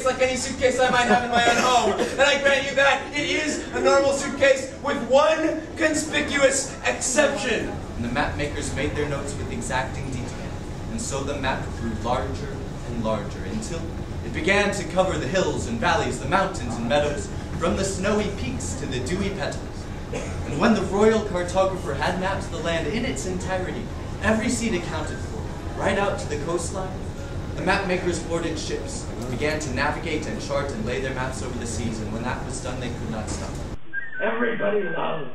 suitcase like any suitcase I might have in my own home. And I grant you that it is a normal suitcase with one conspicuous exception. And the map makers made their notes with exacting detail. And so the map grew larger and larger until it began to cover the hills and valleys, the mountains and meadows, from the snowy peaks to the dewy petals. And when the Royal Cartographer had mapped the land in its entirety, every seat accounted for, right out to the coastline, the map makers boarded ships, began to navigate and chart and lay their maps over the seas, and when that was done, they could not stop. Everybody loves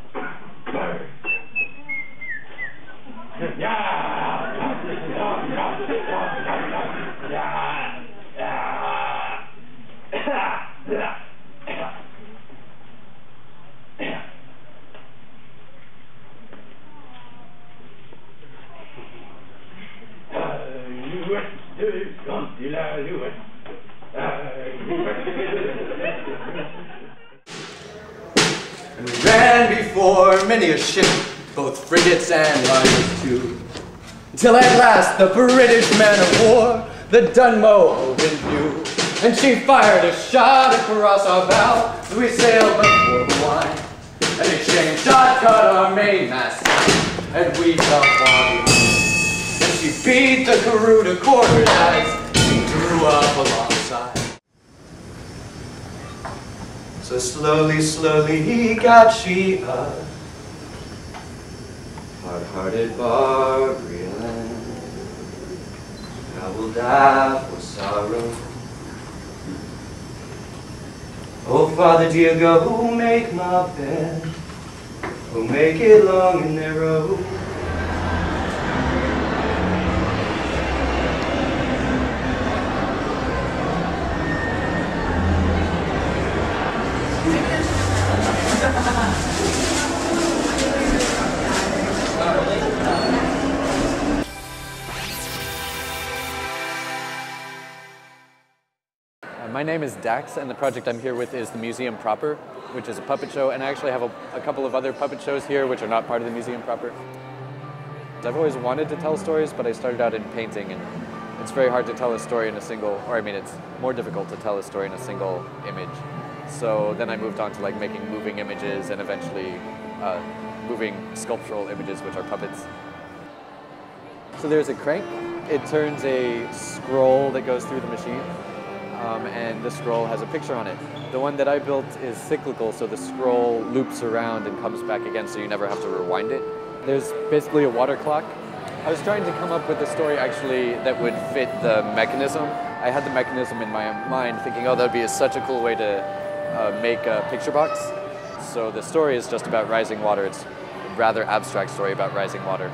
birds. And we ran before many a ship, both frigates and liners too, until at last the British man of war, the Dunmow, opened view, and she fired a shot across our bow, as we sailed before the line. An exchange shot cut our mainmast, and we fell foggy. And she beat the crew to quarters as we drew up alongside. So slowly, slowly got she up, hard-hearted Barbarian. I will die for sorrow. Oh, Father dear, go make my bed. Oh, make it long and narrow. My name is Dax, and the project I'm here with is the museum proper, which is a puppet show, and I actually have a couple of other puppet shows here which are not part of the museum proper. I've always wanted to tell stories, but I started out in painting, and it's very hard to tell a story in a single, or I mean it's more difficult to tell a story in a single image. So then I moved on to like making moving images and eventually moving sculptural images, which are puppets. So there's a crank. It turns a scroll that goes through the machine. And the scroll has a picture on it. The one that I built is cyclical, so the scroll loops around and comes back again, so you never have to rewind it. There's basically a water clock. I was trying to come up with a story actually that would fit the mechanism. I had the mechanism in my mind thinking, oh, that would be such a cool way to make a picture box. So the story is just about rising water. It's a rather abstract story about rising water.